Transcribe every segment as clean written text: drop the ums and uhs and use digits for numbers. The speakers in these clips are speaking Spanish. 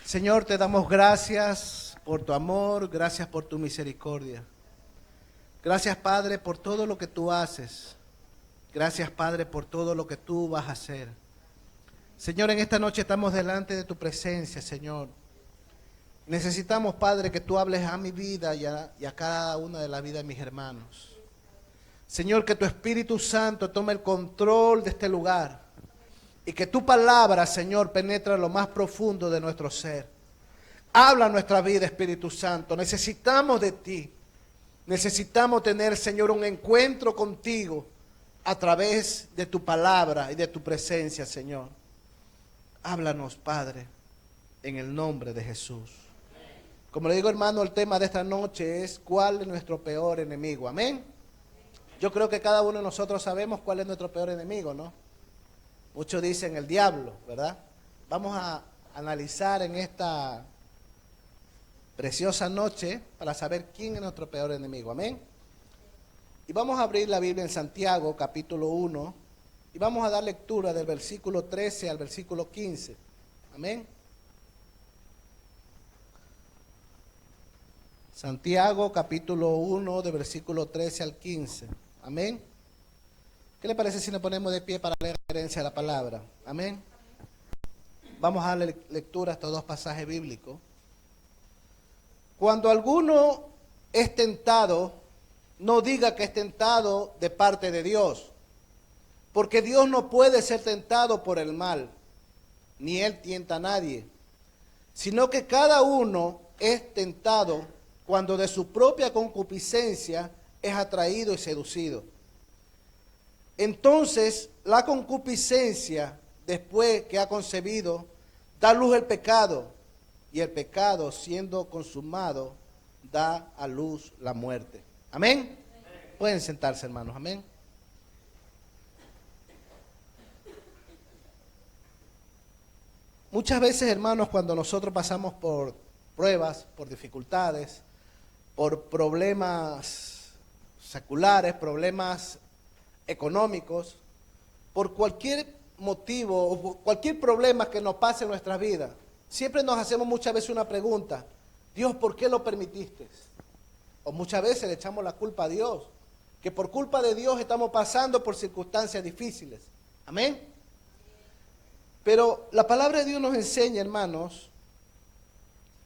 Señor, te damos gracias por tu amor, gracias por tu misericordia. Gracias, Padre, por todo lo que tú haces. Gracias, Padre, por todo lo que tú vas a hacer. Señor, en esta noche estamos delante de tu presencia, Señor. Necesitamos, Padre, que tú hables a mi vida y a cada una de la vida de mis hermanos. Señor, que tu Espíritu Santo tome el control de este lugar y que tu palabra, Señor, penetre en lo más profundo de nuestro ser. Habla nuestra vida, Espíritu Santo. Necesitamos de ti. Necesitamos tener, Señor, un encuentro contigo a través de tu palabra y de tu presencia, Señor. Háblanos, Padre, en el nombre de Jesús. Como le digo, hermano, el tema de esta noche es ¿cuál es nuestro peor enemigo? Amén. Yo creo que cada uno de nosotros sabemos cuál es nuestro peor enemigo, ¿no? Muchos dicen el diablo, ¿verdad? Vamos a analizar en esta preciosa noche para saber quién es nuestro peor enemigo. Amén. Y vamos a abrir la Biblia en Santiago, capítulo 1, y vamos a dar lectura del versículo 13 al versículo 15. Amén. Santiago, capítulo 1, de versículo 13 al 15. Amén. ¿Qué le parece si nos ponemos de pie para leer la referencia a la palabra? Amén. Vamos a darle lectura a estos dos pasajes bíblicos. Cuando alguno es tentado, no diga que es tentado de parte de Dios, porque Dios no puede ser tentado por el mal, ni Él tienta a nadie, sino que cada uno es tentado cuando de su propia concupiscencia es atraído y seducido. Entonces, la concupiscencia, después que ha concebido, da luz el pecado, y el pecado, siendo consumado, da a luz la muerte. ¿Amén? Pueden sentarse, hermanos. Amén. Muchas veces, hermanos, cuando nosotros pasamos por pruebas, por dificultades, por problemas seculares, problemas económicos, por cualquier motivo o por cualquier problema que nos pase en nuestra vida, siempre nos hacemos muchas veces una pregunta: Dios, ¿por qué lo permitiste? O muchas veces le echamos la culpa a Dios, que por culpa de Dios estamos pasando por circunstancias difíciles. Amén. Pero la palabra de Dios nos enseña, hermanos,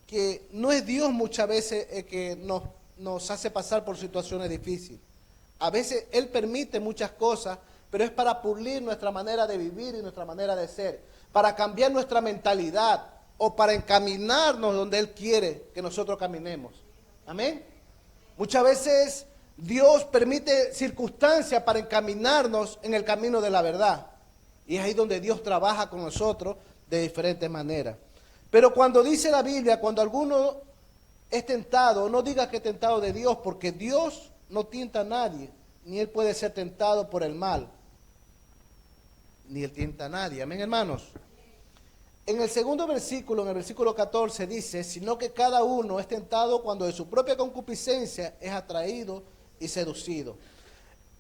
que no es Dios muchas veces el que nos hace pasar por situaciones difíciles. A veces Él permite muchas cosas, pero es para pulir nuestra manera de vivir y nuestra manera de ser, para cambiar nuestra mentalidad o para encaminarnos donde Él quiere que nosotros caminemos. Amén. Muchas veces Dios permite circunstancias para encaminarnos en el camino de la verdad. Y es ahí donde Dios trabaja con nosotros de diferentes maneras. Pero cuando dice la Biblia, cuando alguno es tentado, no diga que es tentado de Dios, porque Dios no tienta a nadie, ni Él puede ser tentado por el mal, ni Él tienta a nadie. Amén, hermanos. En el segundo versículo, en el versículo 14, dice: sino que cada uno es tentado cuando de su propia concupiscencia es atraído y seducido.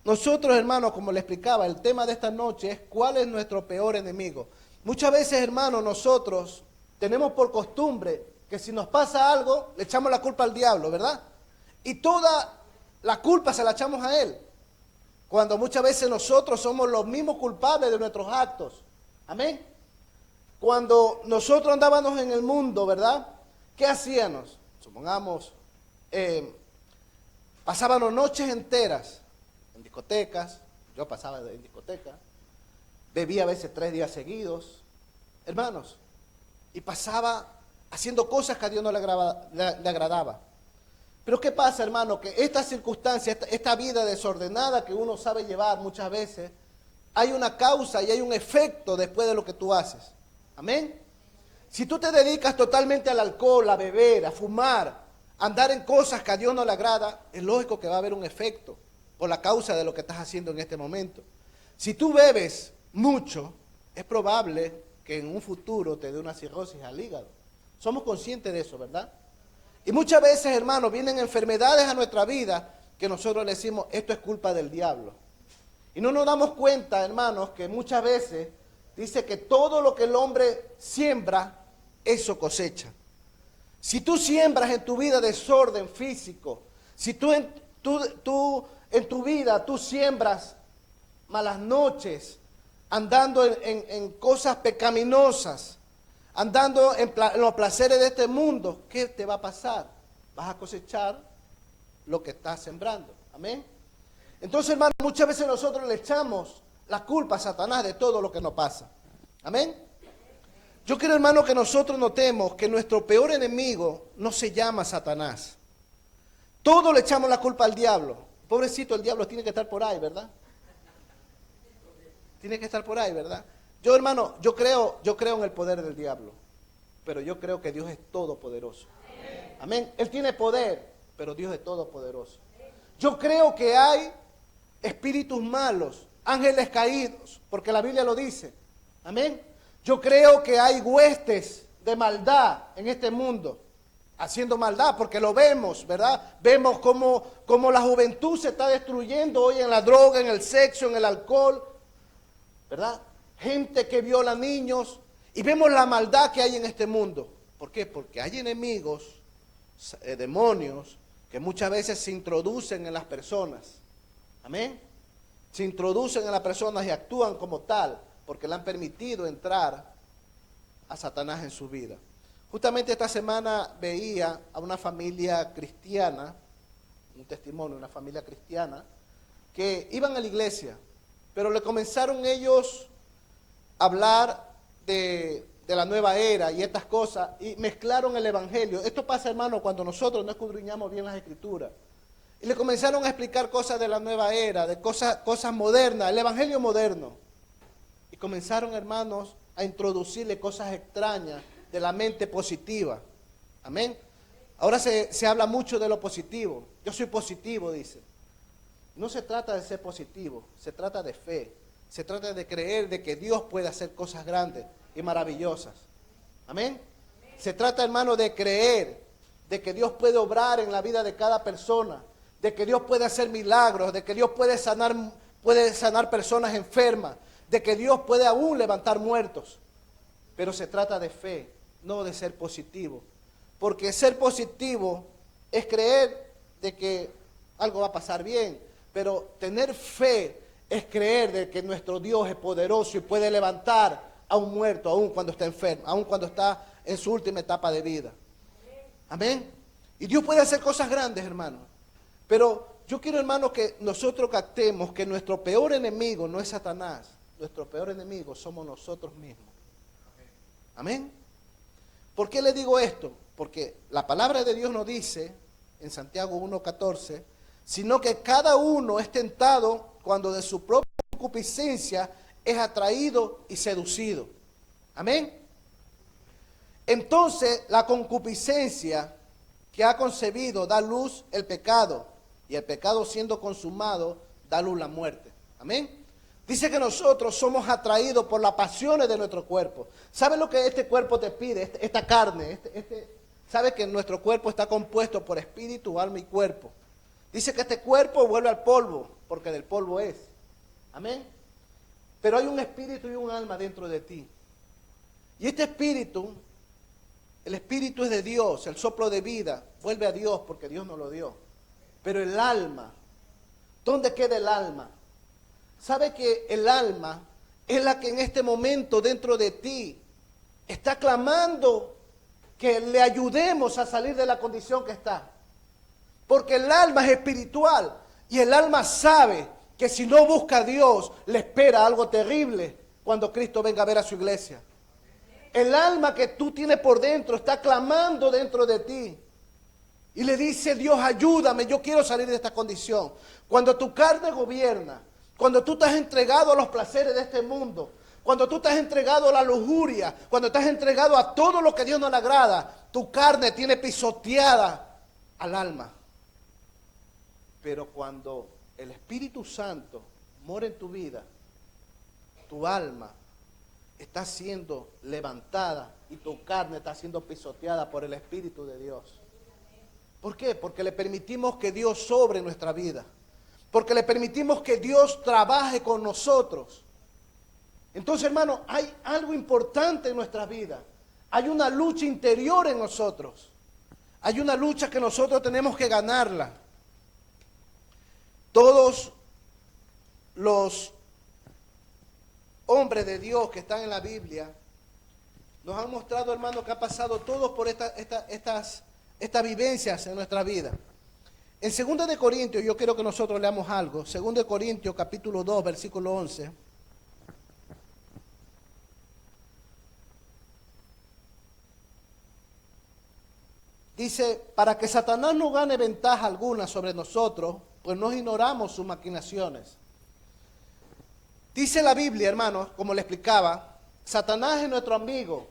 Nosotros, hermanos, como le explicaba, el tema de esta noche es ¿cuál es nuestro peor enemigo? Muchas veces, hermanos, nosotros tenemos por costumbre que si nos pasa algo, le echamos la culpa al diablo, ¿verdad? Y toda la culpa se la echamos a él, cuando muchas veces nosotros somos los mismos culpables de nuestros actos. Amén. Cuando nosotros andábamos en el mundo, ¿verdad? ¿Qué hacíamos? Supongamos, pasábamos noches enteras en discotecas. Yo pasaba en discotecas, bebía a veces 3 días seguidos, hermanos, y pasaba haciendo cosas que a Dios no le agradaba. Pero ¿qué pasa, hermano? Que esta circunstancia, esta vida desordenada que uno sabe llevar muchas veces, hay una causa y hay un efecto después de lo que tú haces. Amén. Si tú te dedicas totalmente al alcohol, a beber, a fumar, a andar en cosas que a Dios no le agrada, es lógico que va a haber un efecto por la causa de lo que estás haciendo en este momento. Si tú bebes mucho, es probable que en un futuro te dé una cirrosis al hígado. Somos conscientes de eso, ¿verdad? Y muchas veces, hermanos, vienen enfermedades a nuestra vida que nosotros le decimos, esto es culpa del diablo. Y no nos damos cuenta, hermanos, que muchas veces dice que todo lo que el hombre siembra, eso cosecha. Si tú siembras en tu vida desorden físico, si tú en tu vida tú siembras malas noches, andando en cosas pecaminosas, andando en los placeres de este mundo, ¿qué te va a pasar? Vas a cosechar lo que estás sembrando. Amén. Entonces, hermano, muchas veces nosotros le echamos la culpa a Satanás de todo lo que nos pasa. Amén. Yo quiero, hermano, que nosotros notemos que nuestro peor enemigo no se llama Satanás. Todos le echamos la culpa al diablo. Pobrecito, el diablo tiene que estar por ahí, ¿verdad? Tiene que estar por ahí, ¿verdad? Yo, hermano, yo creo en el poder del diablo, pero yo creo que Dios es todopoderoso. Amén. Él tiene poder, pero Dios es todopoderoso. Yo creo que hay espíritus malos, ángeles caídos, porque la Biblia lo dice. Amén. Yo creo que hay huestes de maldad en este mundo, haciendo maldad, porque lo vemos, ¿verdad? Vemos cómo la juventud se está destruyendo hoy en la droga, en el sexo, en el alcohol, ¿verdad? Gente que viola niños, y vemos la maldad que hay en este mundo. ¿Por qué? Porque hay enemigos, demonios, que muchas veces se introducen en las personas. Amén. Se introducen en las personas y actúan como tal, porque le han permitido entrar a Satanás en su vida. Justamente esta semana veía a una familia cristiana, un testimonio de una familia cristiana, que iban a la iglesia, pero le comenzaron ellos a hablar de la nueva era y estas cosas, y mezclaron el evangelio. Esto pasa, hermano, cuando nosotros no escudriñamos bien las escrituras. Y le comenzaron a explicar cosas de la nueva era, de cosas modernas, el evangelio moderno. Y comenzaron, hermanos, a introducirle cosas extrañas de la mente positiva. Amén. Ahora se habla mucho de lo positivo. Yo soy positivo, dice. No se trata de ser positivo, se trata de fe. Se trata de creer de que Dios puede hacer cosas grandes y maravillosas. Amén. Se trata, hermano, de creer de que Dios puede obrar en la vida de cada persona, de que Dios puede hacer milagros, de que Dios puede sanar personas enfermas, de que Dios puede aún levantar muertos. Pero se trata de fe, no de ser positivo. Porque ser positivo es creer de que algo va a pasar bien. Pero tener fe es creer de que nuestro Dios es poderoso y puede levantar a un muerto, aún cuando está enfermo, aún cuando está en su última etapa de vida. Amén. Y Dios puede hacer cosas grandes, hermano. Pero yo quiero, hermano, que nosotros captemos que nuestro peor enemigo no es Satanás. Nuestro peor enemigo somos nosotros mismos. Amén. ¿Por qué le digo esto? Porque la palabra de Dios nos dice, en Santiago 1:14, sino que cada uno es tentado cuando de su propia concupiscencia es atraído y seducido. Amén. Entonces la concupiscencia que ha concebido da luz el pecado, y el pecado siendo consumado da luz la muerte. Amén. Dice que nosotros somos atraídos por las pasiones de nuestro cuerpo. ¿Sabe lo que este cuerpo te pide? Esta carne. ¿Sabe que nuestro cuerpo está compuesto por espíritu, alma y cuerpo? Dice que este cuerpo vuelve al polvo, porque del polvo es. Amén. Pero hay un espíritu y un alma dentro de ti. Y este espíritu, el espíritu es de Dios, el soplo de vida, vuelve a Dios porque Dios nos lo dio. Pero el alma, ¿dónde queda el alma? ¿Sabe que el alma es la que en este momento dentro de ti está clamando que le ayudemos a salir de la condición que está? Porque el alma es espiritual y el alma sabe que si no busca a Dios, le espera algo terrible cuando Cristo venga a ver a su iglesia. El alma que tú tienes por dentro está clamando dentro de ti. Y le dice, Dios, ayúdame, yo quiero salir de esta condición. Cuando tu carne gobierna, cuando tú estás entregado a los placeres de este mundo, cuando tú estás entregado a la lujuria, cuando estás entregado a todo lo que a Dios no le agrada, tu carne tiene pisoteada al alma. Pero cuando el Espíritu Santo mora en tu vida, tu alma está siendo levantada y tu carne está siendo pisoteada por el Espíritu de Dios. ¿Por qué? Porque le permitimos que Dios sobre nuestra vida. Porque le permitimos que Dios trabaje con nosotros. Entonces, hermano, hay algo importante en nuestra vida. hay una lucha interior en nosotros. Hay una lucha que nosotros tenemos que ganarla. Todos los hombres de Dios que están en la Biblia nos han mostrado, hermanos, que ha pasado todos por estas vivencias en nuestra vida. En 2 de Corintios, yo quiero que nosotros leamos algo. 2 de Corintios, capítulo 2, versículo 11. Dice, para que Satanás no gane ventaja alguna sobre nosotros, pues no ignoramos sus maquinaciones. Dice la Biblia, hermanos, como le explicaba, Satanás es nuestro amigo,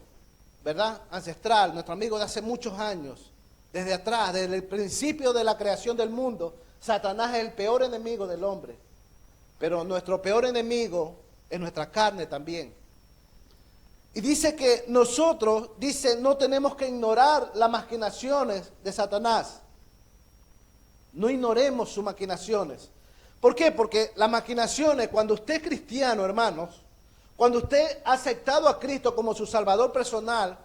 ¿verdad? Ancestral, nuestro amigo de hace muchos años. Desde atrás, desde el principio de la creación del mundo, Satanás es el peor enemigo del hombre. Pero nuestro peor enemigo es nuestra carne también. Y dice que nosotros, dice, no tenemos que ignorar las maquinaciones de Satanás. No ignoremos sus maquinaciones. ¿Por qué? Porque las maquinaciones, cuando usted es cristiano, hermanos, cuando usted ha aceptado a Cristo como su Salvador personal,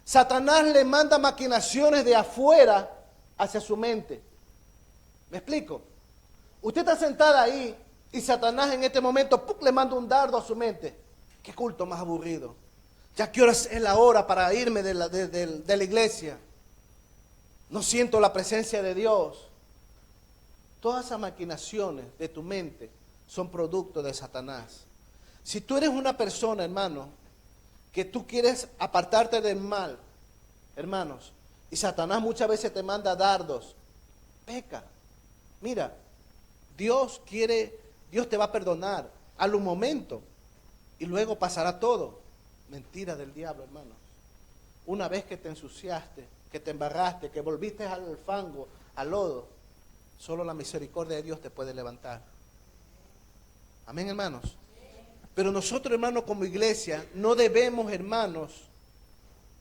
Satanás le manda maquinaciones de afuera hacia su mente. ¿Me explico? Usted está sentada ahí y Satanás en este momento ¡puc!, le manda un dardo a su mente. ¡Qué culto más aburrido! ¿Ya qué hora es la hora para irme de la iglesia? No siento la presencia de Dios. Todas esas maquinaciones de tu mente son producto de Satanás. Si tú eres una persona, hermano, que tú quieres apartarte del mal, hermanos, y Satanás muchas veces te manda dardos, peca. Mira, Dios te va a perdonar al un momento y luego pasará todo. Mentira del diablo, hermanos. Una vez que te ensuciaste, que te embarraste, que volviste al fango, al lodo, solo la misericordia de Dios te puede levantar. Amén, hermanos. Pero nosotros, hermanos, como iglesia, no debemos, hermanos,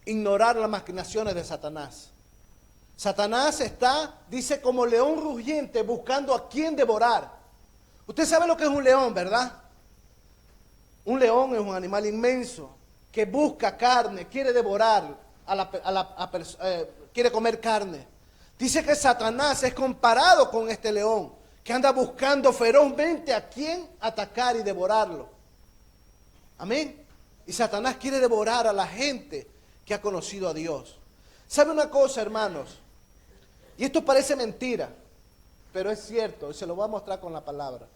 ignorar las maquinaciones de Satanás. Satanás está, dice, como león rugiente buscando a quien devorar. Usted sabe lo que es un león, ¿verdad? Un león es un animal inmenso que busca carne, quiere devorar, quiere comer carne. Dice que Satanás es comparado con este león, que anda buscando ferozmente a quien atacar y devorarlo. Amén. Y Satanás quiere devorar a la gente que ha conocido a Dios. ¿Sabe una cosa, hermanos? Y esto parece mentira, pero es cierto, y se lo voy a mostrar con la palabra.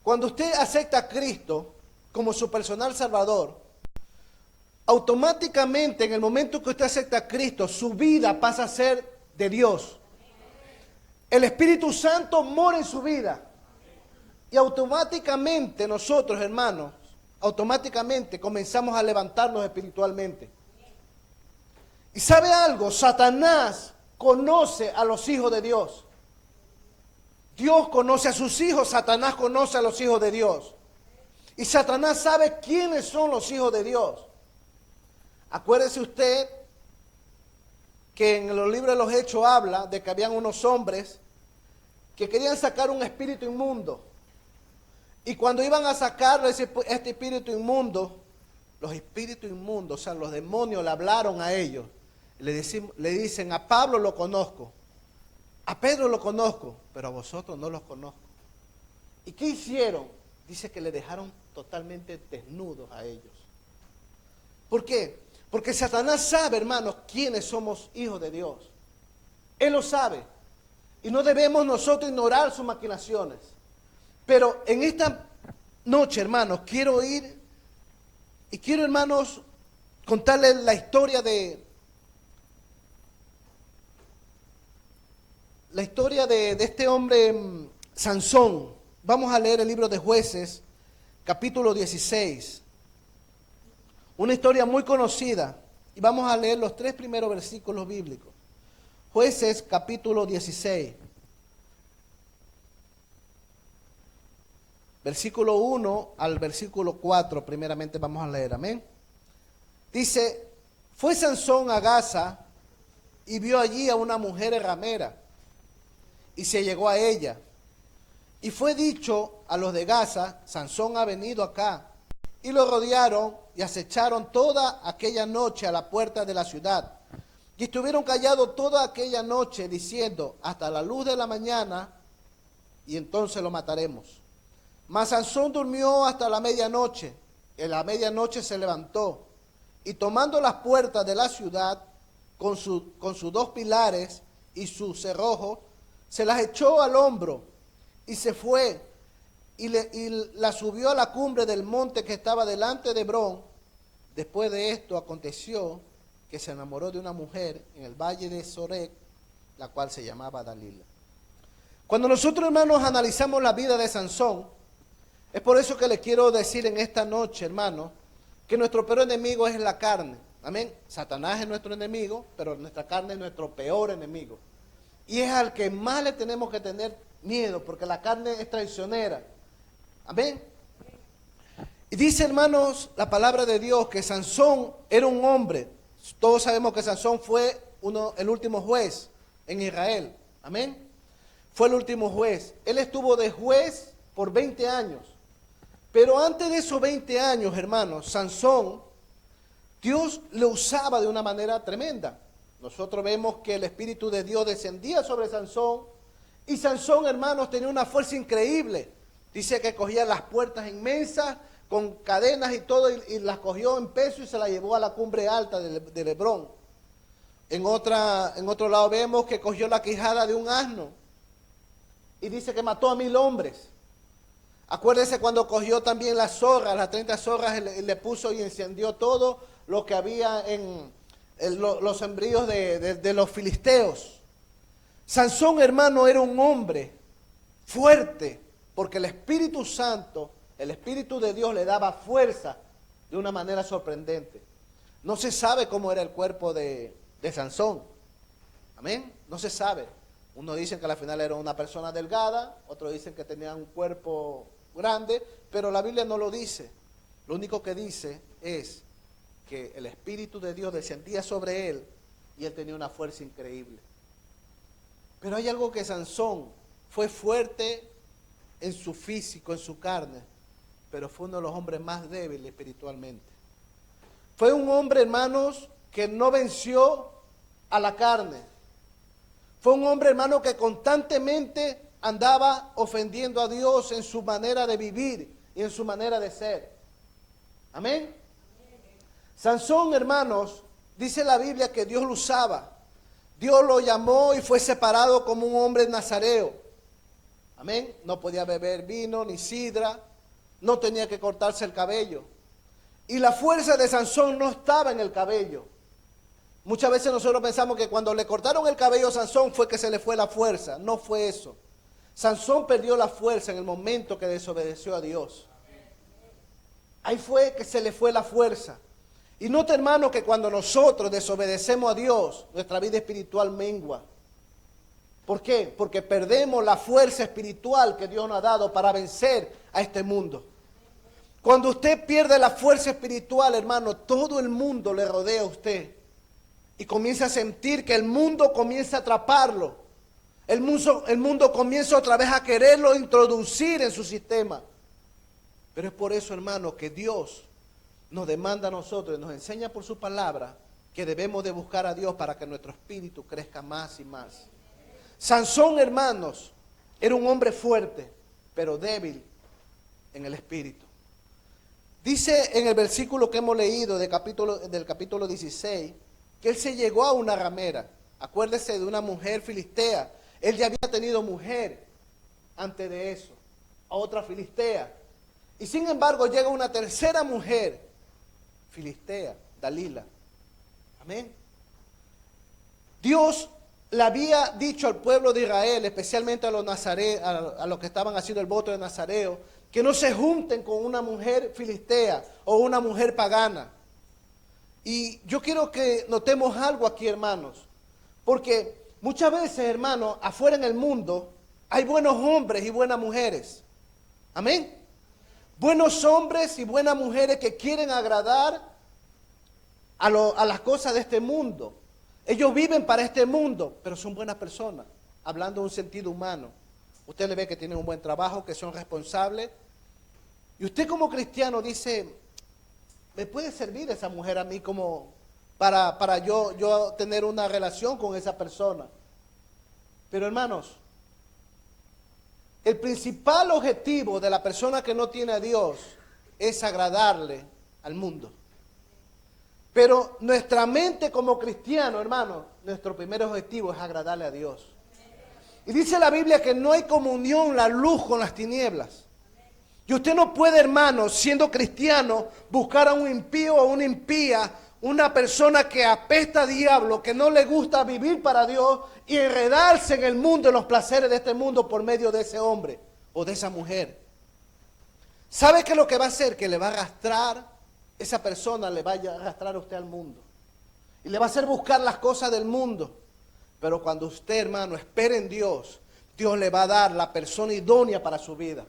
Cuando usted acepta a Cristo como su personal Salvador, automáticamente en el momento que usted acepta a Cristo, su vida pasa a ser de Dios. El Espíritu Santo mora en su vida. Y automáticamente nosotros, hermanos, automáticamente comenzamos a levantarnos espiritualmente. ¿Y sabe algo? Satanás conoce a los hijos de Dios. Dios conoce a sus hijos, Satanás conoce a los hijos de Dios. Y Satanás sabe quiénes son los hijos de Dios. Acuérdese usted que en los libros de los Hechos habla de que habían unos hombres que querían sacar un espíritu inmundo. Y cuando iban a sacar este espíritu inmundo, los espíritus inmundos, o sea, los demonios le hablaron a ellos. Le dicen, a Pablo lo conozco, a Pedro lo conozco, pero a vosotros no los conozco. ¿Y qué hicieron? Dice que le dejaron totalmente desnudos a ellos. ¿Por qué? Porque Satanás sabe, hermanos, quiénes somos hijos de Dios. Él lo sabe. Y no debemos nosotros ignorar sus maquinaciones. Pero en esta noche, hermanos, quiero ir y quiero, hermanos, contarles la historia de este hombre Sansón. Vamos a leer el libro de Jueces, capítulo 16. Una historia muy conocida. Y vamos a leer los 3 primeros versículos bíblicos. Jueces, capítulo 16. Versículo 1 al versículo 4, primeramente vamos a leer, amén. Dice, fue Sansón a Gaza y vio allí a una mujer ramera y se llegó a ella. Y fue dicho a los de Gaza, Sansón ha venido acá. y lo rodearon y acecharon toda aquella noche a la puerta de la ciudad. Y estuvieron callados toda aquella noche diciendo, hasta la luz de la mañana, y entonces lo mataremos. Mas Sansón durmió hasta la medianoche. En la medianoche se levantó y tomando las puertas de la ciudad con sus dos pilares y su cerrojo, se las echó al hombro y se fue y la subió a la cumbre del monte que estaba delante de Hebrón. Después de esto aconteció que se enamoró de una mujer en el valle de Sorek, la cual se llamaba Dalila. Cuando nosotros, hermanos, analizamos la vida de Sansón, es por eso que les quiero decir en esta noche, hermanos, que nuestro peor enemigo es la carne. Amén. Satanás es nuestro enemigo, pero nuestra carne es nuestro peor enemigo. Y es al que más le tenemos que tener miedo, porque la carne es traicionera. Amén. Y dice, hermanos, la palabra de Dios que Sansón era un hombre. Todos sabemos que Sansón fue el último juez en Israel. Amén. Fue el último juez. Él estuvo de juez por 20 años. Pero antes de esos 20 años, hermanos, Sansón, Dios le usaba de una manera tremenda. Nosotros vemos que el Espíritu de Dios descendía sobre Sansón. Y Sansón, hermanos, tenía una fuerza increíble. Dice que cogía las puertas inmensas con cadenas y todo, y las cogió en peso y se las llevó a la cumbre alta de Hebrón. En otro lado vemos que cogió la quijada de un asno y dice que mató a 1000 hombres. Acuérdese cuando cogió también las zorras, las 30 zorras, le puso y encendió todo lo que había en los sembríos de los filisteos. Sansón, hermano, era un hombre fuerte, porque el Espíritu Santo, el Espíritu de Dios le daba fuerza de una manera sorprendente. No se sabe cómo era el cuerpo de Sansón. Amén. No se sabe. Unos dicen que al final era una persona delgada, otros dicen que tenía un cuerpo grande, pero la Biblia no lo dice. Lo único que dice es que el Espíritu de Dios descendía sobre él y él tenía una fuerza increíble. Pero hay algo que Sansón fue fuerte en su físico, en su carne, pero fue uno de los hombres más débiles espiritualmente. Fue un hombre, hermanos, que no venció a la carne. Fue un hombre, hermano, que constantemente andaba ofendiendo a Dios en su manera de vivir y en su manera de ser. Amén. Sansón, hermanos, dice la Biblia que Dios lo usaba. Dios lo llamó y fue separado como un hombre nazareo. Amén. No podía beber vino ni sidra. No tenía que cortarse el cabello. Y la fuerza de Sansón no estaba en el cabello. Muchas veces nosotros pensamos que cuando le cortaron el cabello a Sansón fue que se le fue la fuerza. No fue eso. Sansón perdió la fuerza en el momento que desobedeció a Dios. Ahí fue que se le fue la fuerza. Y nota, hermano, que cuando nosotros desobedecemos a Dios, nuestra vida espiritual mengua. ¿Por qué? Porque perdemos la fuerza espiritual que Dios nos ha dado para vencer a este mundo. Cuando usted pierde la fuerza espiritual, hermano, todo el mundo le rodea a usted. Y comienza a sentir que el mundo comienza a atraparlo. El mundo comienza otra vez a quererlo introducir en su sistema. Pero es por eso, hermano, que Dios nos demanda a nosotros y nos enseña por su palabra que debemos de buscar a Dios para que nuestro espíritu crezca más y más. Sansón, hermanos, era un hombre fuerte, pero débil en el espíritu. Dice en el versículo que hemos leído del capítulo 16, que él se llegó a una ramera. Acuérdese de una mujer filistea. Él ya había tenido mujer antes de eso, a otra filistea. Y sin embargo llega una tercera mujer filistea, Dalila. Amén. Dios le había dicho al pueblo de Israel, especialmente a los nazareos, a los que estaban haciendo el voto de Nazareo, que no se junten con una mujer filistea o una mujer pagana. Y yo quiero que notemos algo aquí, hermanos, porque muchas veces, hermanos, afuera en el mundo hay buenos hombres y buenas mujeres. Amén. Buenos hombres y buenas mujeres que quieren agradar a las cosas de este mundo. Ellos viven para este mundo, pero son buenas personas, hablando de un sentido humano. Usted le ve que tienen un buen trabajo, que son responsables. Y usted como cristiano dice, me puede servir esa mujer a mí como para yo tener una relación con esa persona. Pero hermanos, el principal objetivo de la persona que no tiene a Dios es agradarle al mundo. Pero nuestra mente como cristiano, hermano, nuestro primer objetivo es agradarle a Dios. Y dice la Biblia que no hay comunión la luz con las tinieblas. Y usted no puede, hermano, siendo cristiano, buscar a un impío o una impía, una persona que apesta a diablo, que no le gusta vivir para Dios y enredarse en el mundo, en los placeres de este mundo por medio de ese hombre o de esa mujer. ¿Sabe qué es lo que va a hacer? Que le va a arrastrar, esa persona le va a arrastrar a usted al mundo. Y le va a hacer buscar las cosas del mundo. Pero cuando usted, hermano, espere en Dios, Dios le va a dar la persona idónea para su vida.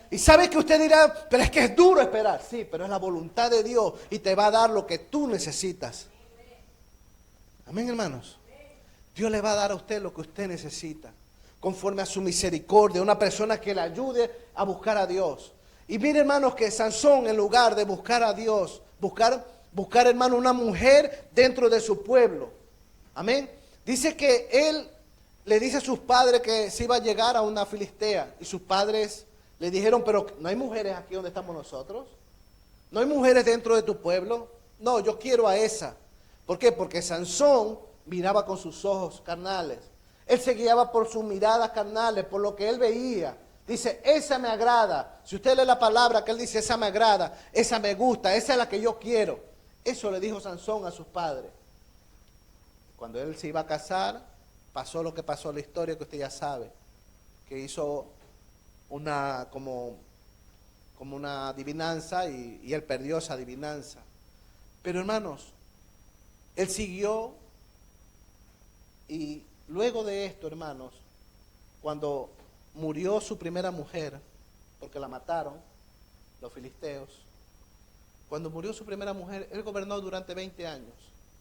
Y sabe que usted dirá, pero es que es duro esperar. Sí, pero es la voluntad de Dios y te va a dar lo que tú necesitas. Amén, hermanos. Dios le va a dar a usted lo que usted necesita, conforme a su misericordia, una persona que le ayude a buscar a Dios. Y mire, hermanos, que Sansón, en lugar de buscar a Dios, buscar, hermano, una mujer dentro de su pueblo. Amén. Dice que él le dice a sus padres que se iba a llegar a una filistea. Y sus padres le dijeron, pero ¿no hay mujeres aquí donde estamos nosotros? ¿No hay mujeres dentro de tu pueblo? No, yo quiero a esa. ¿Por qué? Porque Sansón miraba con sus ojos carnales. Él se guiaba por sus miradas carnales, por lo que él veía. Dice, esa me agrada. Si usted lee la palabra que él dice, esa me agrada, esa me gusta, esa es la que yo quiero. Eso le dijo Sansón a sus padres. Cuando él se iba a casar, pasó lo que pasó en la historia que usted ya sabe. Que hizo una como una adivinanza y él perdió esa adivinanza. Pero hermanos, él siguió y luego de esto, hermanos, cuando murió su primera mujer, porque la mataron los filisteos, cuando murió su primera mujer, él gobernó durante 20 años,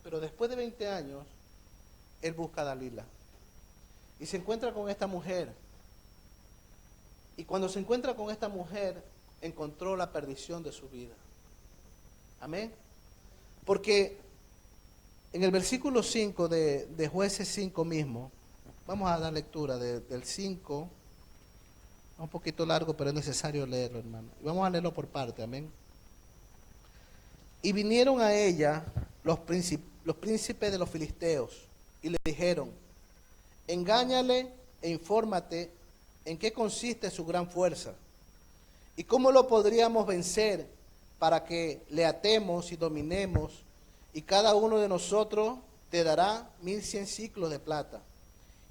pero después de 20 años, él busca a Dalila y se encuentra con esta mujer. Y cuando se encuentra con esta mujer, encontró la perdición de su vida. Amén. Porque en el versículo 5 de Jueces 5 mismo, vamos a dar lectura del 5, un poquito largo, pero es necesario leerlo, hermano. Y vamos a leerlo por parte, amén. Y vinieron a ella los príncipes de los filisteos y le dijeron, engáñale e infórmate en qué consiste su gran fuerza y cómo lo podríamos vencer para que le atemos y dominemos, y cada uno de nosotros te dará 1100 siclos de plata.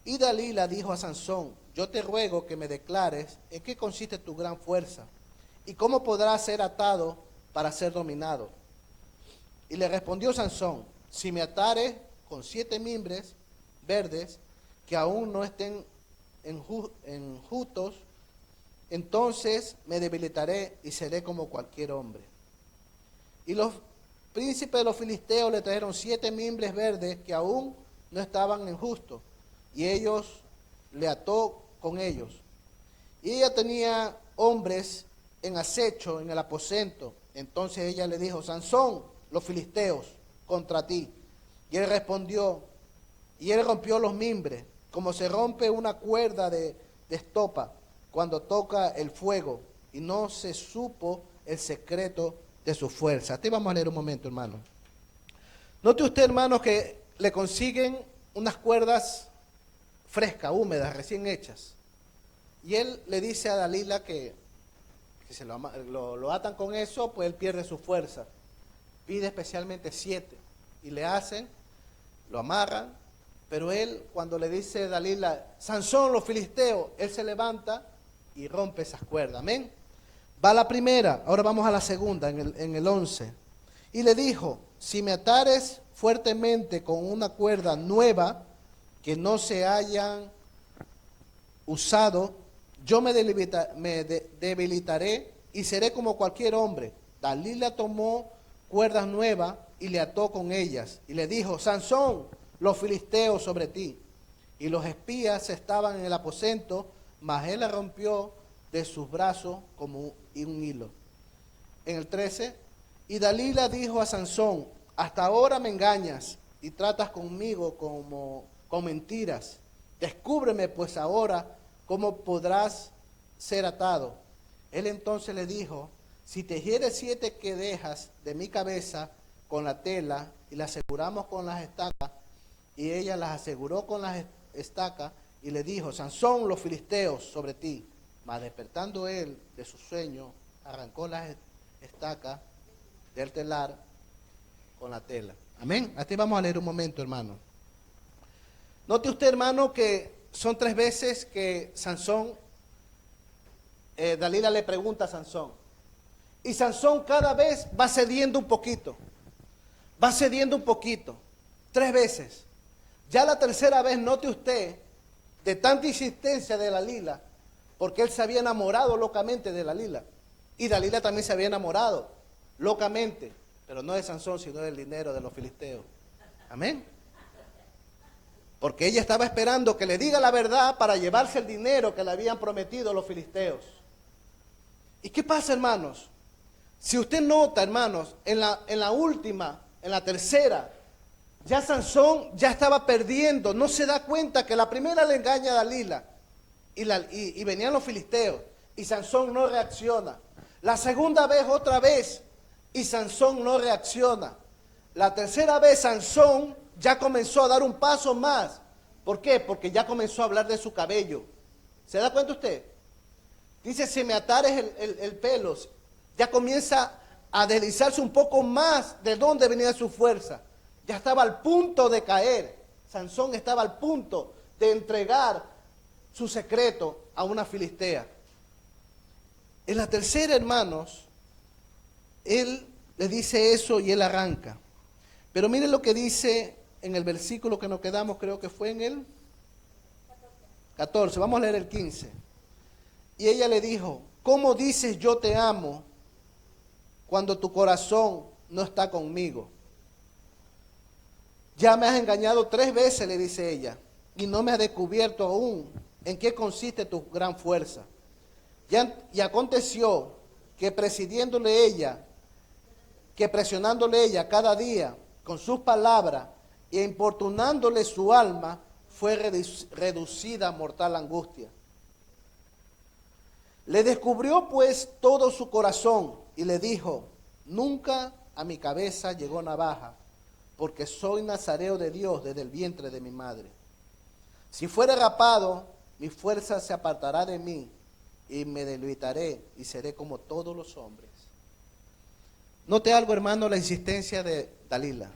Y Dalila dijo a Sansón, yo te ruego que me declares en qué consiste tu gran fuerza y cómo podrás ser atado para ser dominado. Y le respondió Sansón, si me atares con 7 mimbres verdes que aún no estén enjutos, entonces me debilitaré y seré como cualquier hombre. Y los príncipes de los filisteos le trajeron 7 mimbres verdes que aún no estaban enjustos, y ellos le ató con ellos. Y ella tenía hombres en acecho en el aposento. Entonces ella le dijo, Sansón, los filisteos contra ti. Y él respondió, y él rompió los mimbres, como se rompe una cuerda de estopa cuando toca el fuego, y no se supo el secreto de su fuerza. Aquí vamos a leer un momento, hermano. Note usted, hermano, que le consiguen unas cuerdas frescas, húmedas, recién hechas. Y él le dice a Dalila que si lo atan con eso, pues él pierde su fuerza. Pide especialmente 7 y le hacen, lo amarran, pero él cuando le dice a Dalila, Sansón, los filisteos, él se levanta y rompe esas cuerdas, amén. Va la primera, ahora vamos a la segunda, en el 11. Y le dijo, si me atares fuertemente con una cuerda nueva que no se hayan usado, yo me debilitaré y seré como cualquier hombre. Dalila tomó cuerdas nuevas y le ató con ellas. Y le dijo, Sansón, los filisteos sobre ti. Y los espías estaban en el aposento, mas él la rompió de sus brazos como un hilo. En el 13, Y Dalila dijo a Sansón, hasta ahora me engañas y tratas conmigo como con mentiras. Descúbreme pues ahora cómo podrás ser atado. Él entonces le dijo, si tejieres 7 quedejas de mi cabeza con la tela y la aseguramos con las estacas, y ella las aseguró con las estacas, y le dijo, Sansón, los filisteos sobre ti. Mas despertando él de su sueño, arrancó las estacas del telar con la tela. Amén. Así vamos a leer un momento, hermano. Note usted, hermano, que son 3 veces que Sansón, Dalila le pregunta a Sansón. Y Sansón cada vez va cediendo un poquito. Va cediendo un poquito. 3 veces. Ya la tercera vez, note usted, de tanta insistencia de Dalila, porque él se había enamorado locamente de Dalila. Y Dalila también se había enamorado locamente, pero no de Sansón, sino del dinero de los filisteos. Amén. Porque ella estaba esperando que le diga la verdad para llevarse el dinero que le habían prometido los filisteos. ¿Y qué pasa, hermanos? Si usted nota, hermanos, en la última, en la tercera, ya Sansón ya estaba perdiendo. No se da cuenta que la primera le engaña a Dalila y venían los filisteos y Sansón no reacciona. La segunda vez otra vez y Sansón no reacciona. La tercera vez Sansón ya comenzó a dar un paso más. ¿Por qué? Porque ya comenzó a hablar de su cabello. ¿Se da cuenta usted? Dice, si me atares el pelo, ya comienza a deslizarse un poco más de dónde venía su fuerza. Ya estaba al punto de caer. Sansón estaba al punto de entregar su secreto a una filistea. En la tercera, hermanos, él le dice eso y él arranca. Pero miren lo que dice en el versículo que nos quedamos, creo que fue en el 14. Vamos a leer el 15. Y ella le dijo, ¿cómo dices yo te amo cuando tu corazón no está conmigo? Ya me has engañado 3 veces, le dice ella, y no me has descubierto aún en qué consiste tu gran fuerza. Y aconteció que presionándole ella cada día con sus palabras e importunándole su alma, fue reducida a mortal angustia. Le descubrió pues todo su corazón y le dijo, nunca a mi cabeza llegó navaja, porque soy nazareo de Dios desde el vientre de mi madre. Si fuera rapado, mi fuerza se apartará de mí y me debilitaré y seré como todos los hombres. Note algo, hermano, la insistencia de Dalila.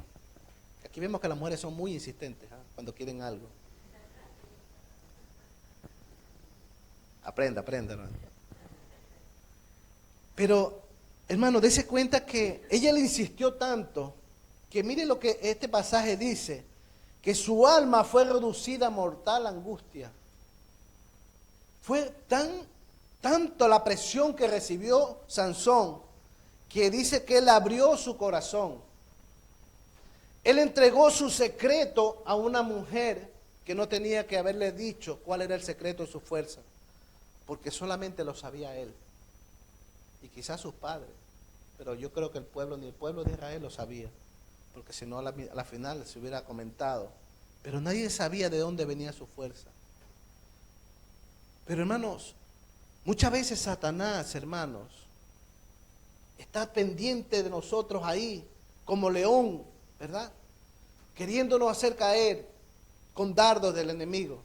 Aquí vemos que las mujeres son muy insistentes cuando quieren algo. Aprenda, hermano. Pero, hermano, dése cuenta que ella le insistió tanto que mire lo que este pasaje dice, que su alma fue reducida a mortal angustia. Fue tanto la presión que recibió Sansón, que dice que él abrió su corazón. Él entregó su secreto a una mujer que no tenía que haberle dicho cuál era el secreto de su fuerza, porque solamente lo sabía él y quizás sus padres, pero yo creo que ni el pueblo de Israel lo sabía, porque si no a la final se hubiera comentado, pero nadie sabía de dónde venía su fuerza. Pero hermanos, muchas veces Satanás, hermanos, está pendiente de nosotros ahí, como león, ¿verdad? Queriéndonos hacer caer con dardos del enemigo.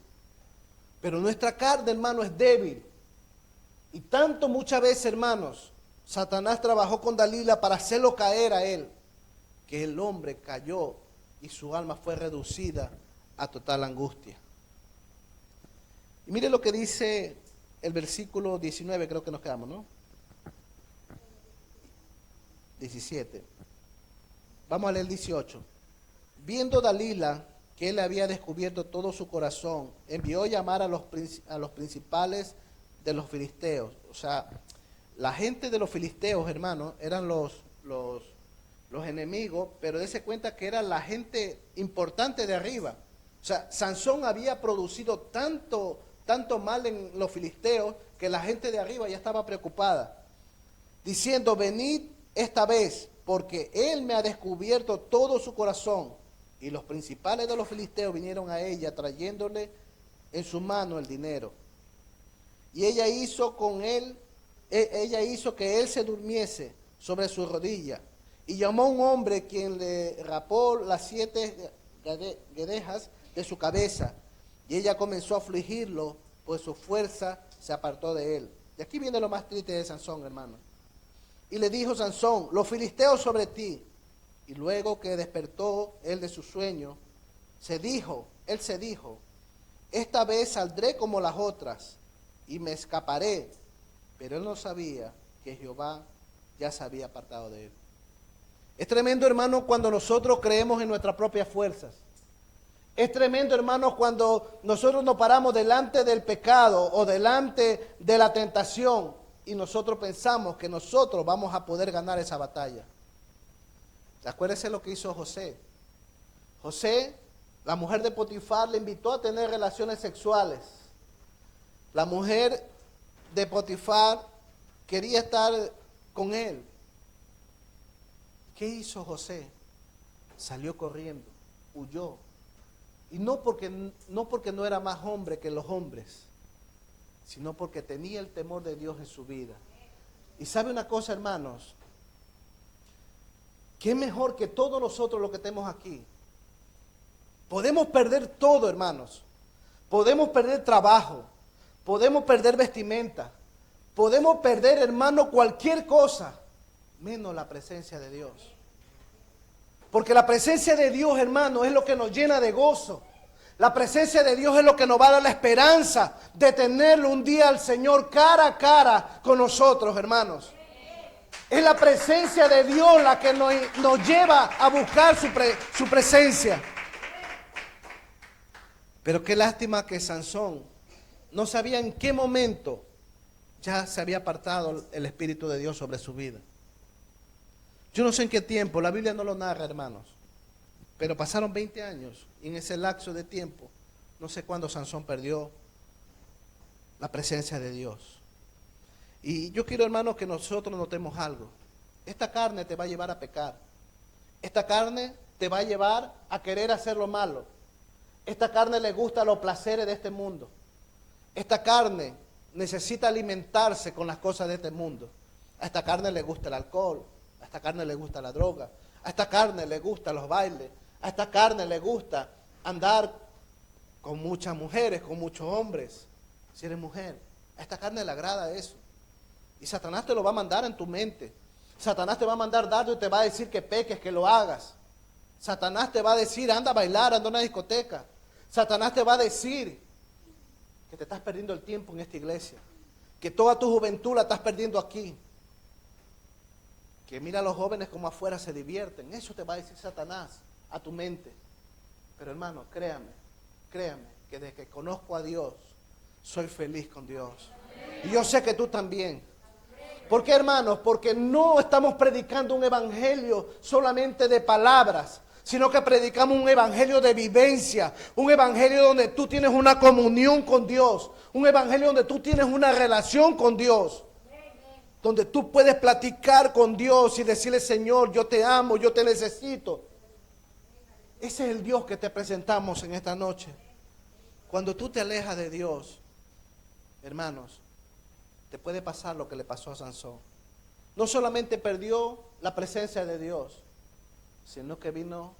Pero nuestra carne, hermano, es débil. Y tanto muchas veces, hermanos, Satanás trabajó con Dalila para hacerlo caer a él, que el hombre cayó y su alma fue reducida a total angustia. Y mire lo que dice el versículo 19, creo que nos quedamos, ¿no? 17. Vamos a leer el 18. Viendo Dalila que él había descubierto todo su corazón, envió llamar a los principales de los filisteos. O sea, la gente de los filisteos, hermanos, eran los enemigos, pero dése cuenta que era la gente importante de arriba. O sea, Sansón había producido tanto mal en los filisteos que la gente de arriba ya estaba preocupada, diciendo, venid esta vez, porque él me ha descubierto todo su corazón. Y los principales de los filisteos vinieron a ella trayéndole en su mano el dinero. Y ella hizo que él se durmiese sobre su rodilla. Y llamó a un hombre quien le rapó las 7 guedejas de su cabeza. Y ella comenzó a afligirlo, pues su fuerza se apartó de él. Y aquí viene lo más triste de Sansón, hermano. Y le dijo Sansón, los filisteos sobre ti. Y luego que despertó él de su sueño, él se dijo, esta vez saldré como las otras y me escaparé. Pero él no sabía que Jehová ya se había apartado de él. Es tremendo, hermano, cuando nosotros creemos en nuestras propias fuerzas. Es tremendo, hermano, cuando nosotros nos paramos delante del pecado o delante de la tentación y nosotros pensamos que nosotros vamos a poder ganar esa batalla. Acuérdese lo que hizo José. José, la mujer de Potifar, le invitó a tener relaciones sexuales. La mujer de Potifar quería estar con él. ¿Qué hizo José? Salió corriendo, huyó. Y no porque no era más hombre que los hombres, sino porque tenía el temor de Dios en su vida. Y sabe una cosa, hermanos, que es mejor que todos nosotros los que estemos aquí. Podemos perder todo, hermanos. Podemos perder trabajo, podemos perder vestimenta, podemos perder, hermano, cualquier cosa, menos la presencia de Dios. Porque la presencia de Dios, hermano, es lo que nos llena de gozo. La presencia de Dios es lo que nos va a dar la esperanza de tenerlo un día al Señor cara a cara con nosotros, hermanos. Es la presencia de Dios la que nos lleva a buscar su presencia. Pero qué lástima que Sansón no sabía en qué momento ya se había apartado el Espíritu de Dios sobre su vida. Yo no sé en qué tiempo, la Biblia no lo narra, hermanos, pero pasaron 20 años y en ese lapso de tiempo, no sé cuándo Sansón perdió la presencia de Dios. Y yo quiero, hermanos, que nosotros notemos algo. Esta carne te va a llevar a pecar. Esta carne te va a llevar a querer hacer lo malo. Esta carne le gusta los placeres de este mundo. Esta carne necesita alimentarse con las cosas de este mundo. A esta carne le gusta el alcohol. A esta carne le gusta la droga. A esta carne le gustan los bailes. A esta carne le gusta andar con muchas mujeres, con muchos hombres. Si eres mujer, a esta carne le agrada eso. Y Satanás te lo va a mandar en tu mente. Satanás te va a mandar dardo y te va a decir que peques, que lo hagas. Satanás te va a decir, anda a bailar, anda a una discoteca. Satanás te va a decir que te estás perdiendo el tiempo en esta iglesia. Que toda tu juventud la estás perdiendo aquí. Que mira a los jóvenes como afuera se divierten. Eso te va a decir Satanás a tu mente. Pero hermano, créame, que desde que conozco a Dios, soy feliz con Dios. Y yo sé que tú también. ¿Por qué, hermanos? Porque no estamos predicando un evangelio solamente de palabras, sino que predicamos un evangelio de vivencia, un evangelio donde tú tienes una comunión con Dios, un evangelio donde tú tienes una relación con Dios, donde tú puedes platicar con Dios y decirle, Señor, yo te amo, yo te necesito. Ese es el Dios que te presentamos en esta noche. Cuando tú te alejas de Dios, hermanos, te puede pasar lo que le pasó a Sansón. No solamente perdió la presencia de Dios, sino que vino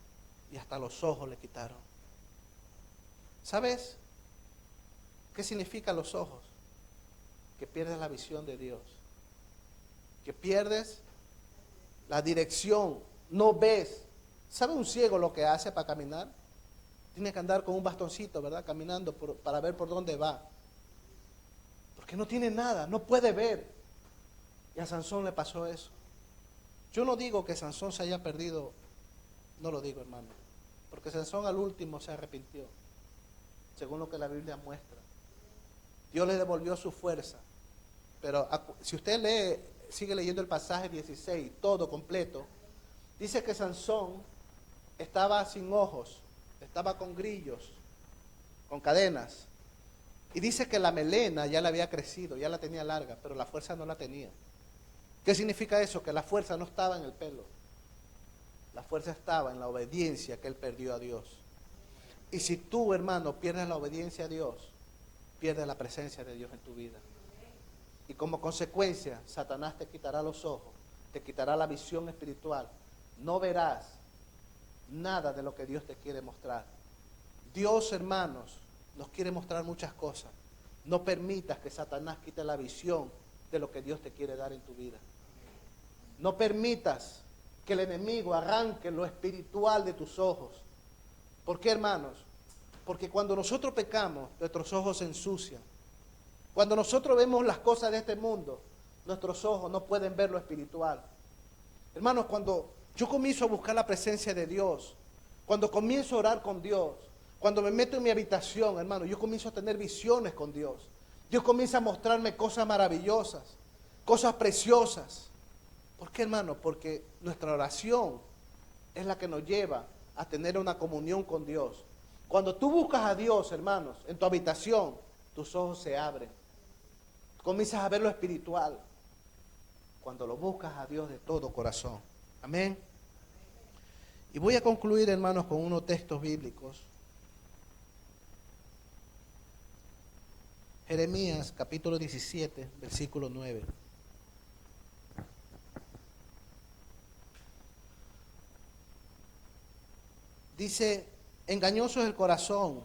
y hasta los ojos le quitaron. ¿Sabes qué significan los ojos? Que pierdes la visión de Dios, que pierdes la dirección, no ves. ¿Sabe un ciego lo que hace para caminar? Tiene que andar con un bastoncito, ¿verdad? Caminando para ver por dónde va. Porque no tiene nada, no puede ver. Y a Sansón le pasó eso. Yo no digo que Sansón se haya perdido, no lo digo, hermano. Porque Sansón al último se arrepintió, según lo que la Biblia muestra. Dios le devolvió su fuerza. Pero si usted lee, sigue leyendo el pasaje 16, todo completo, dice que Sansón estaba sin ojos, estaba con grillos, con cadenas. Y dice que la melena ya le había crecido, ya la tenía larga, pero la fuerza no la tenía. ¿Qué significa eso? Que la fuerza no estaba en el pelo. La fuerza estaba en la obediencia que él perdió a Dios. Y si tú, hermano, pierdes la obediencia a Dios, pierdes la presencia de Dios en tu vida. Y como consecuencia, Satanás te quitará los ojos, te quitará la visión espiritual. No verás nada de lo que Dios te quiere mostrar. Dios, hermanos, nos quiere mostrar muchas cosas. No permitas que Satanás quite la visión de lo que Dios te quiere dar en tu vida. No permitas que el enemigo arranque lo espiritual de tus ojos. ¿Por qué, hermanos? Porque cuando nosotros pecamos, nuestros ojos se ensucian. Cuando nosotros vemos las cosas de este mundo, nuestros ojos no pueden ver lo espiritual. Hermanos, cuando yo comienzo a buscar la presencia de Dios, cuando comienzo a orar con Dios, cuando me meto en mi habitación, hermano, yo comienzo a tener visiones con Dios. Dios comienza a mostrarme cosas maravillosas, cosas preciosas. ¿Por qué, hermano? Porque nuestra oración es la que nos lleva a tener una comunión con Dios. Cuando tú buscas a Dios, hermanos, en tu habitación, tus ojos se abren. Comienzas a ver lo espiritual. Cuando lo buscas a Dios de todo corazón. Amén. Y voy a concluir, hermanos, con unos textos bíblicos. Jeremías, capítulo 17, versículo 9. Dice, engañoso es el corazón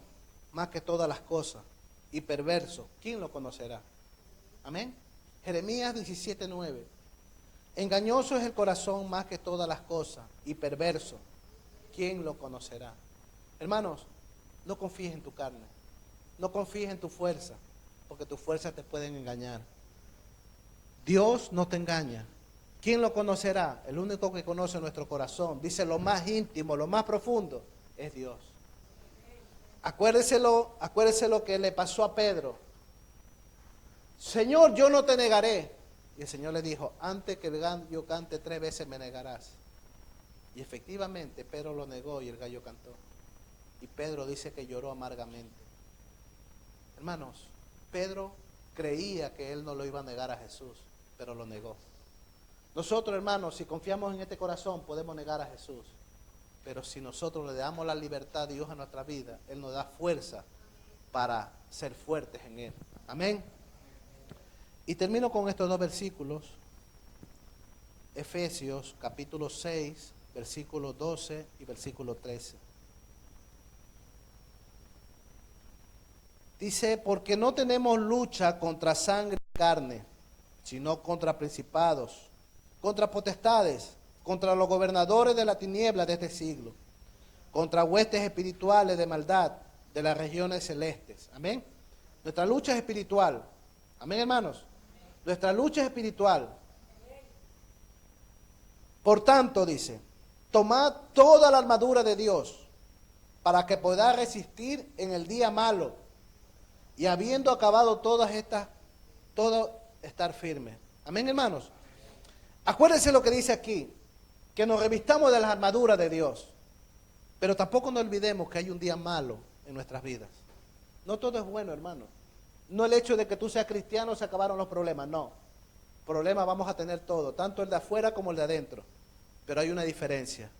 más que todas las cosas y perverso. ¿Quién lo conocerá? Amén. Jeremías 17, 9. Engañoso es el corazón más que todas las cosas y perverso. ¿Quién lo conocerá? Hermanos, no confíes en tu carne. No confíes en tu fuerza, porque tus fuerzas te pueden engañar. Dios no te engaña. ¿Quién lo conocerá? El único que conoce nuestro corazón. Dice lo más íntimo, lo más profundo, es Dios. Acuérdese lo que le pasó a Pedro. Señor, yo no te negaré. Y el Señor le dijo, antes que el gallo cante 3 veces me negarás. Y efectivamente Pedro lo negó y el gallo cantó. Y Pedro dice que lloró amargamente. Hermanos, Pedro creía que él no lo iba a negar a Jesús, pero lo negó. Nosotros, hermanos, si confiamos en este corazón, podemos negar a Jesús. Pero si nosotros le damos la libertad a Dios en nuestra vida, Él nos da fuerza para ser fuertes en Él. Amén. Y termino con estos 2 versículos. Efesios capítulo 6, versículo 12 y versículo 13. Dice, porque no tenemos lucha contra sangre y carne, sino contra principados, contra potestades, contra los gobernadores de la tiniebla de este siglo, contra huestes espirituales de maldad de las regiones celestes. Amén. Nuestra lucha es espiritual. Amén, hermanos. Nuestra lucha es espiritual. Por tanto, dice, tomad toda la armadura de Dios para que podáis resistir en el día malo y habiendo acabado todas estas, todo estar firme. Amén, hermanos. Acuérdense lo que dice aquí, que nos revistamos de las armaduras de Dios, pero tampoco nos olvidemos que hay un día malo en nuestras vidas. No todo es bueno, hermano. No el hecho de que tú seas cristiano se acabaron los problemas, no. Problemas vamos a tener todo, tanto el de afuera como el de adentro. Pero hay una diferencia.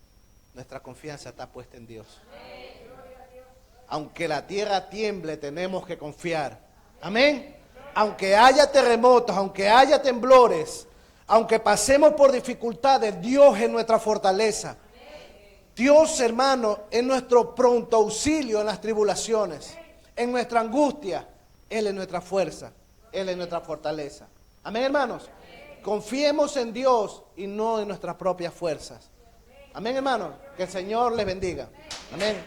Nuestra confianza está puesta en Dios. Aunque la tierra tiemble, tenemos que confiar. Amén. Aunque haya terremotos, aunque haya temblores, aunque pasemos por dificultades, Dios es nuestra fortaleza. Dios, hermano, es nuestro pronto auxilio en las tribulaciones, en nuestra angustia. Él es nuestra fuerza, Él es nuestra fortaleza. Amén, hermanos. Confiemos en Dios y no en nuestras propias fuerzas. Amén, hermanos. Que el Señor les bendiga. Amén.